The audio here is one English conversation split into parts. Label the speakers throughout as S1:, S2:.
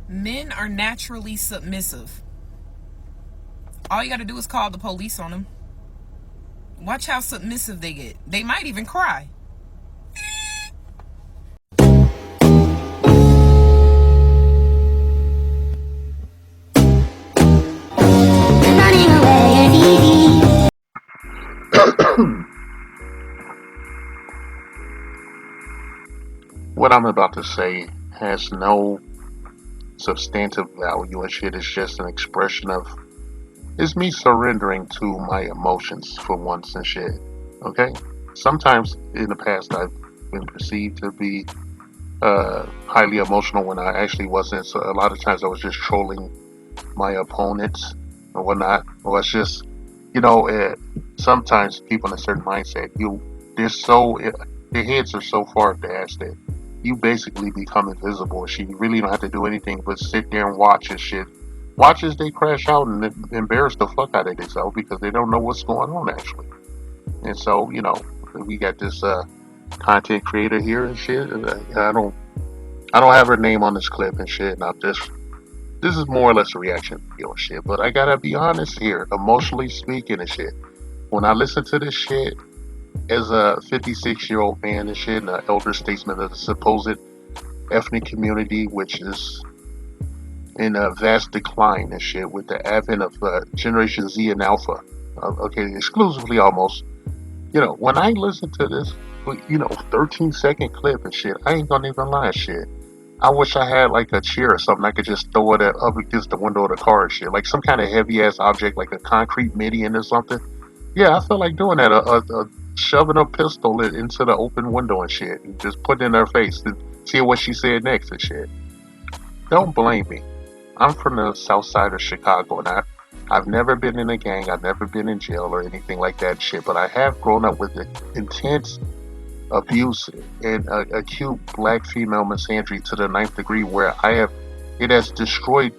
S1: Men are naturally submissive. All you gotta do is call the police on them. Watch how submissive they get. They might even cry.
S2: What I'm about to say has no substantive value and shit. It's just an expression of it's me surrendering to my emotions for once and shit. Okay? Sometimes in the past I've been perceived to be highly emotional when I actually wasn't. So a lot of times I was just trolling my opponents or whatnot. Or it's just, sometimes people in a certain mindset, their heads are so far advanced that you basically become invisible. Shit, you really don't have to do anything but sit there and watch and shit. Watch as they crash out and embarrass the fuck out of themselves because they don't know what's going on actually. And so, we got this content creator here and shit. And, I don't have her name on this clip and shit. And this is more or less a reaction video and shit. But I gotta be honest here, emotionally speaking and shit. When I listen to this shit as a 56-year-old man and shit, and an elder statesman of the supposed ethnic community, which is in a vast decline and shit with the advent of Generation Z and Alpha. Okay, exclusively almost. When I listen to this, 13-second clip and shit, I ain't gonna even lie, shit. I wish I had like a chair or something I could just throw it up against the window of the car and shit. Like some kind of heavy ass object like a concrete median or something. Yeah, I feel like doing that. Shoving a pistol into the open window and shit. And just put it in her face and see what she said next and shit. Don't blame me. I'm from the south side of Chicago and I've never been in a gang. I've never been in jail or anything like that shit. But I have grown up with the intense abuse and acute black female misandry to the ninth degree where it has destroyed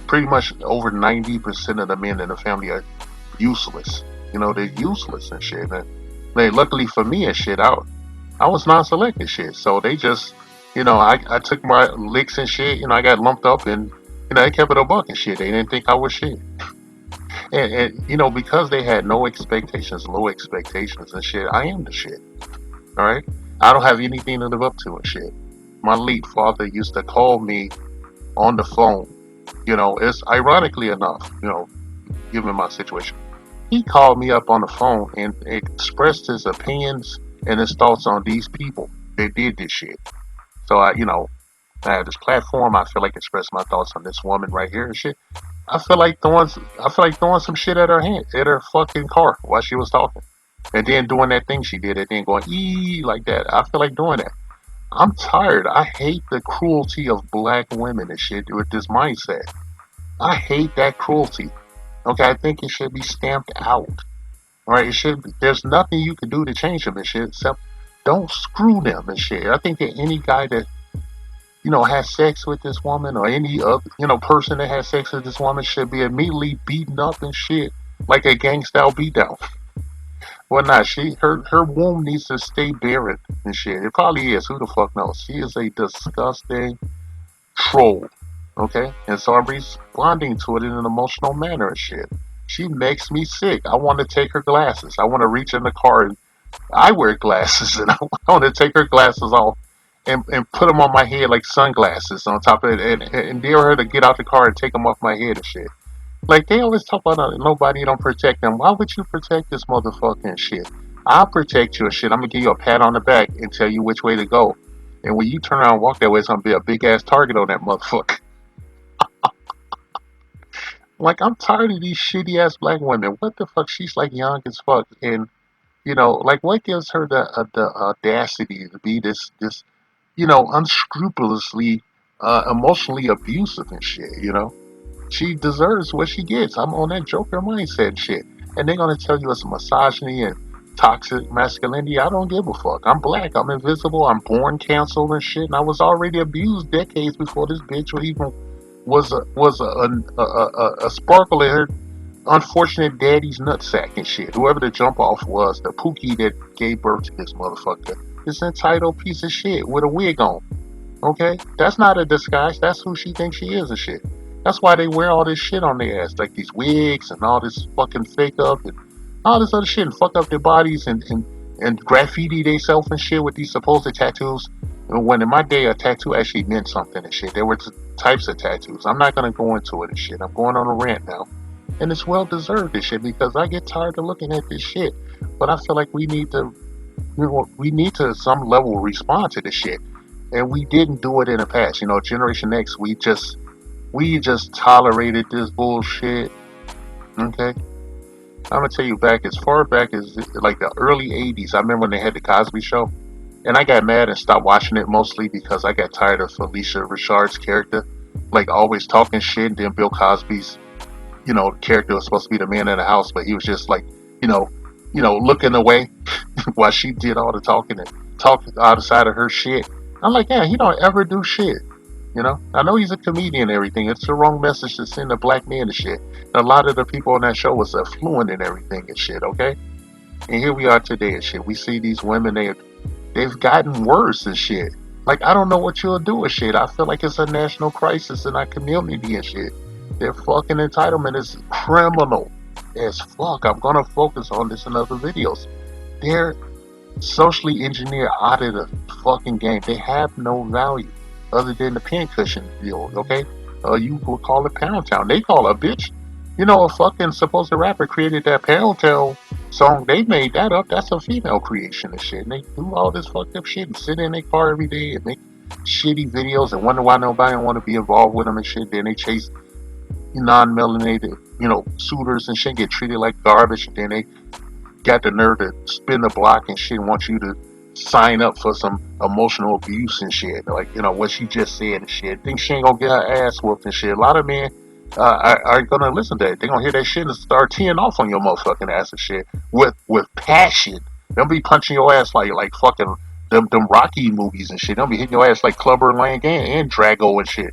S2: pretty much over 90% of the men in the family are useless. They're useless and shit. And luckily for me and shit, I was non-selected shit. So they just, I took my licks and shit, I got lumped up and, they kept it a buck and shit. They didn't think I was shit. And because they had no expectations, low expectations and shit, I am the shit. Alright? I don't have anything to live up to and shit. My late father used to call me on the phone. It's ironically enough, given my situation. He called me up on the phone and expressed his opinions and his thoughts on these people that did this shit. So I have this platform. I feel like expressing my thoughts on this woman right here and shit. I feel like throwing some shit at her fucking car while she was talking. And then doing that thing she did and then going like that. I feel like doing that. I'm tired. I hate the cruelty of black women and shit with this mindset. I hate that cruelty. Okay, I think it should be stamped out. Alright, there's nothing you can do to change them and shit except don't screw them and shit. I think that any guy that has sex with this woman or any other, person that has sex with this woman should be immediately beaten up and shit like a gang style beatdown. Well, not her womb needs to stay barren and shit. It probably is. Who the fuck knows? She is a disgusting troll. Okay, and so I'm responding to it in an emotional manner and shit. She makes me sick. I want to take her glasses. I want to reach in the car and I wear glasses and I want to take her glasses off and put them on my head like sunglasses on top of it and dare her to get out the car and take them off my head and shit. Like they always talk about nobody don't protect them. Why would you protect this motherfucking shit? I'll protect you and shit. I'm gonna give you a pat on the back and tell you which way to go. And when you turn around and walk that way, it's gonna be a big ass target on that motherfucker. Like I'm tired of these shitty ass black women. What the fuck? She's like young as fuck, and like what gives her the audacity to be this unscrupulously emotionally abusive and shit. She deserves what she gets. I'm on that Joker mindset and shit, and they're gonna tell you it's misogyny and toxic masculinity. I don't give a fuck. I'm black. I'm invisible. I'm born canceled and shit, and I was already abused decades before this bitch even was a sparkle in her unfortunate daddy's nutsack and shit. Whoever the jump off was, the pookie that gave birth to this motherfucker, this entitled piece of shit with a wig on. Okay, that's not a disguise. That's who she thinks she is and shit. That's why they wear all this shit on their ass, like these wigs and all this fucking fake up and all this other shit, and fuck up their bodies and graffiti themselves and shit with these supposed tattoos. When in my day, a tattoo actually meant something and shit. There were types of tattoos. I'm not gonna go into it and shit. I'm going on a rant now, and it's well deserved and shit because I get tired of looking at this shit. But I feel like we need to some level respond to this shit, and we didn't do it in the past. Generation X, we just tolerated this bullshit. Okay, I'm gonna tell you back as far back as like the early '80s. I remember when they had the Cosby Show, and I got mad and stopped watching it mostly because I got tired of Felicia Richard's character, like always talking shit. And then Bill Cosby's, character was supposed to be the man in the house, but he was just like, you know, looking away while she did all the talking and talk outside of her shit. I'm like, yeah, he don't ever do shit. I know he's a comedian and everything. It's the wrong message to send a black man and shit. And a lot of the people on that show was affluent and everything and shit, okay? And here we are today and shit. We see these women, they've gotten worse and shit. Like, I don't know what you'll do with shit. I feel like it's a national crisis in our community and shit. Their fucking entitlement is criminal as fuck. I'm gonna focus on this in other videos. They're socially engineered out of the fucking game. They have no value other than the pincushion deal, okay? You will call it Pound Town. They call it a bitch. A fucking supposed rapper created that Pound Town song. They made that up. That's a female creation and shit. And they do all this fucked up shit and sit in their car every day and make shitty videos and wonder why nobody don't want to be involved with them and shit. Then they chase non-melanated, suitors and shit, get treated like garbage. And then they got the nerve to spin the block and shit and want you to sign up for some emotional abuse and shit. Like, what she just said and shit. Think she ain't gonna get her ass whooped and shit. A lot of men are gonna listen to it. They're gonna hear that shit and start teeing off on your motherfucking ass and shit with passion. They'll be punching your ass like fucking them Rocky movies and shit. They'll be hitting your ass like Clubber Lang and Drago and shit.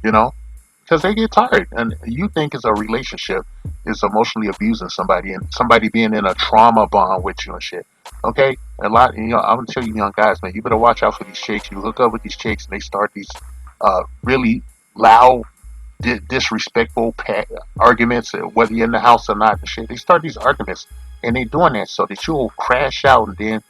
S2: You know? Because they get tired, and you think it's a relationship is emotionally abusing somebody and somebody being in a trauma bond with you and shit. Okay, I'm gonna tell you, young guys, man, you better watch out for these chicks. You hook up with these chicks, and they start these really loud, disrespectful arguments, whether you're in the house or not. And shit, they start these arguments, and they doing that so that you'll crash out, and then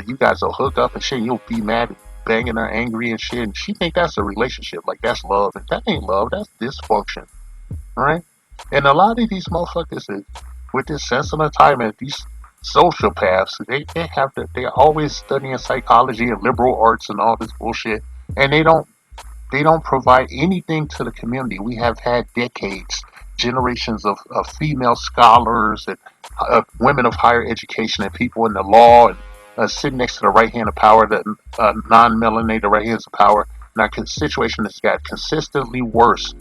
S2: you guys will hook up and shit. And you'll be mad, banging her, angry and shit. And she think that's a relationship, like that's love, and that ain't love. That's dysfunction. All right. And a lot of these motherfuckers with this sense of entitlement, these sociopaths, they're always studying psychology and liberal arts and all this bullshit, and they don't provide anything to the community. We have had decades, generations of female scholars and women of higher education and people in the law and sitting next to the right hand of power, the non-melanated right hands of power. And our situation has got consistently worse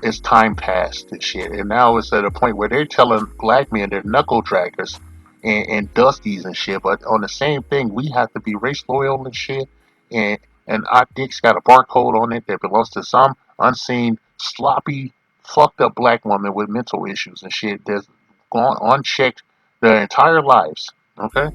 S2: as time passed and shit. And now it's at a point where they're telling black men they're knuckle draggers and dusties and shit. But on the same thing, we have to be race loyal and shit. And our dick's got a barcode on it that belongs to some unseen, sloppy, fucked up black woman with mental issues and shit that's gone unchecked their entire lives. Okay?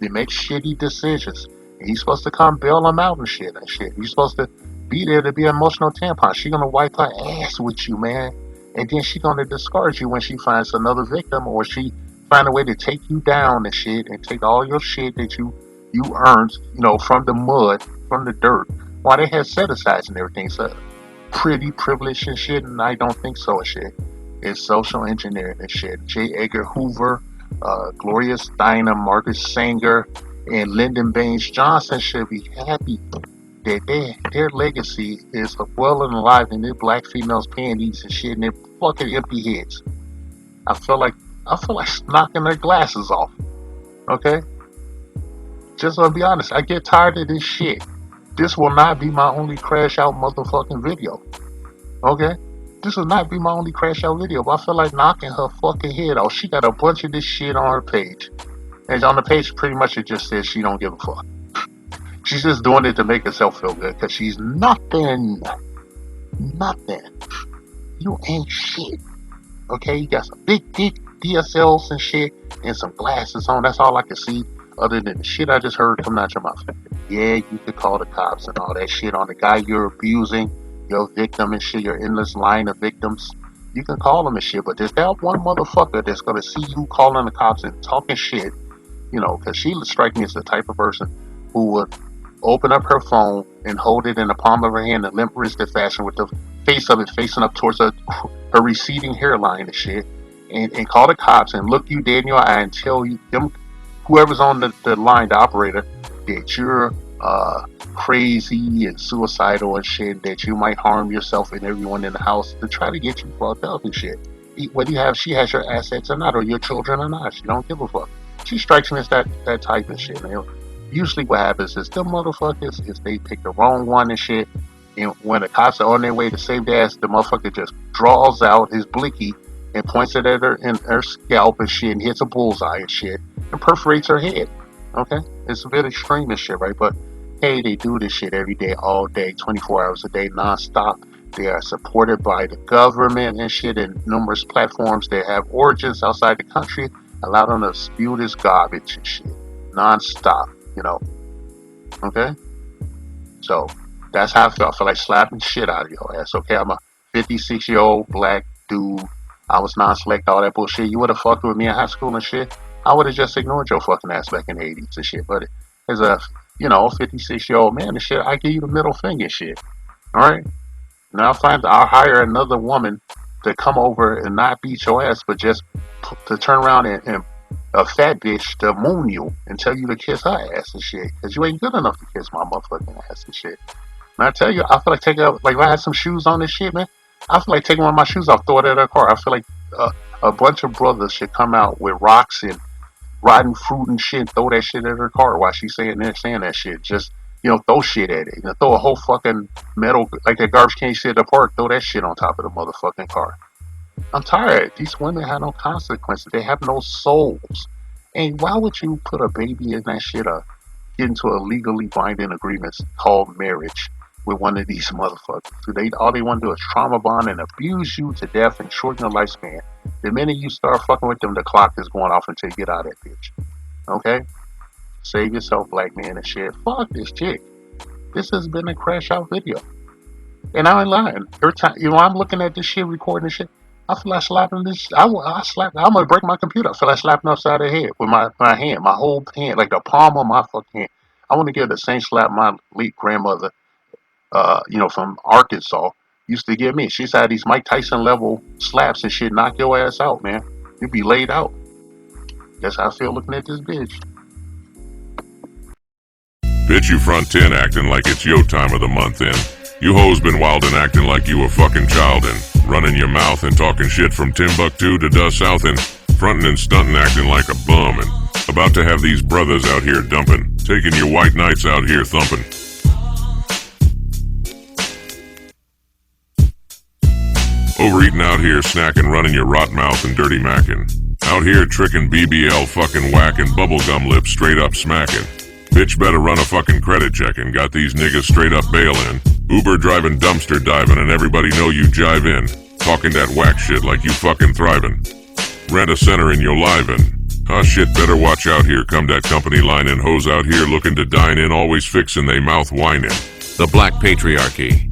S2: They make shitty decisions. And you're supposed to come bail them out and shit. You're supposed to be there to be an emotional tampon. She gonna wipe her ass with you, man. And then she gonna discard you when she finds another victim, or she find a way to take you down and shit and take all your shit that you earned, from the mud, from the dirt. Why they had set asides and everything. So pretty privileged and shit, and I don't think so and shit. It's social engineering and shit. J. Edgar Hoover, Gloria Steinem, Margaret Sanger, and Lyndon Baines Johnson should be happy that their legacy is well and alive, and their black females panties and shit, and their fucking empty heads. I feel like knocking their glasses off. Okay, just to be honest, I get tired of this shit. This will not be my only crash out motherfucking video. Okay, this will not be my only crash out video. But I feel like knocking her fucking head off. She got a bunch of this shit on her page, and on the page, pretty much it just says she don't give a fuck. She's just doing it to make herself feel good, because she's nothing. Nothing. You ain't shit. Okay, you got some big dick DSLs and shit, and some glasses on. That's all I can see, other than the shit I just heard coming out your mouth. Yeah, you could call the cops and all that shit on the guy you're abusing, your victim and shit, your endless line of victims. You can call them and shit, but there's that one motherfucker that's gonna see you calling the cops and talking shit, because she strikes me as the type of person who would open up her phone and hold it in the palm of her hand in limp wristed fashion with the face of it facing up towards her receding hairline and shit, and call the cops and look you dead in your eye and tell you them whoever's on the line, the operator, that you're crazy and suicidal and shit, that you might harm yourself and everyone in the house to try to get you fucked up and shit. Whether she has your assets or not, or your children or not, she don't give a fuck. She strikes me as that type of shit, man. Usually what happens is them motherfuckers is they pick the wrong one and shit, and when the cops are on their way to save their ass, the motherfucker just draws out his blicky and points it at her in her scalp and shit and hits a bullseye and shit and perforates her head. Okay? It's a bit extreme and shit, right? But hey, they do this shit every day, all day, 24 hours a day, nonstop. They are supported by the government and shit and numerous platforms that have origins outside the country. Allow them to spew this garbage and shit nonstop, Okay? So that's how I feel. I feel like slapping shit out of your ass. Okay, I'm a 56-year-old black dude. I was non-select, all that bullshit. You would have fucked with me in high school and shit. I would have just ignored your fucking ass back in the 80s and shit. But as a 56-year-old man and shit, I give you the middle finger and shit. Alright? Now I'll hire another woman to come over and not beat your ass, but just to turn around and a fat bitch to moon you and tell you to kiss her ass and shit. Because you ain't good enough to kiss my motherfucking ass and shit. And I tell you, I feel like taking up, like if I had some shoes on this shit, man, I feel like taking one of my shoes off, throw it at her car. I feel like a bunch of brothers should come out with rocks and rotten fruit and shit, throw that shit at her car while she's saying that shit. Just, throw shit at it. Throw a whole fucking metal, like that garbage can shit at the park, throw that shit on top of the motherfucking car. I'm tired. These women have no consequences. They have no souls. And why would you put a baby in that shit or get into a legally binding agreement called marriage with one of these motherfuckers? All they want to do is trauma bond and abuse you to death and shorten your lifespan. The minute you start fucking with them, the clock is going off until you get out of that bitch. Okay? Save yourself, black man and shit. Fuck this chick. This has been a crash out video. And I ain't lying. Every time, I'm looking at this shit, recording this shit, I feel like slapping this. I'm gonna break my computer. I feel like slapping upside the head with my hand, my whole hand, like the palm of my fucking hand. I want to give the same slap my late grandmother, from Arkansas, used to give me. She's had these Mike Tyson level slaps and shit, knock your ass out, man. You be laid out. That's how I feel looking at this bitch.
S3: Bitch, you front 10 acting like it's your time of the month in. You hoes been wildin' acting like you a fucking childin', running your mouth and talking shit from Timbuktu to dust south and frontin' and stuntin' acting like a bum and about to have these brothers out here dumping, taking your white knights out here thumping. Overeating out here, snacking, running your rot mouth and dirty mackin'. Out here tricking BBL fucking whacking, bubblegum lips straight up smacking. Bitch better run a fucking credit check and got these niggas straight up bailin'. Uber driving, dumpster diving, and everybody know you jive in. Talking that whack shit like you fucking thriving. Rent a center in your livin'. Huh shit, better watch out here, come that company line and hoes out here looking to dine in, always fixin' they mouth whining.
S4: The Black Patriarchy.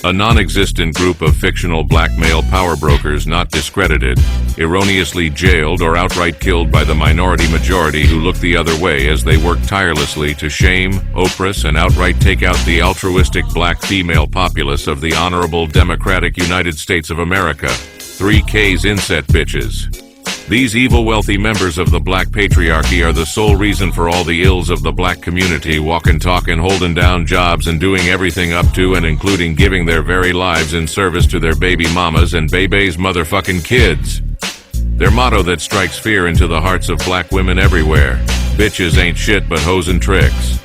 S4: A non-existent group of fictional black male power brokers not discredited, erroneously jailed or outright killed by the minority majority who look the other way as they work tirelessly to shame, oppress, and outright take out the altruistic black female populace of the honorable democratic United States of America. 3K's inset bitches. These evil wealthy members of the black patriarchy are the sole reason for all the ills of the black community, walking, talking, holding down jobs and doing everything up to and including giving their very lives in service to their baby mamas and baby's motherfucking kids. Their motto that strikes fear into the hearts of black women everywhere: bitches ain't shit but hoes and tricks.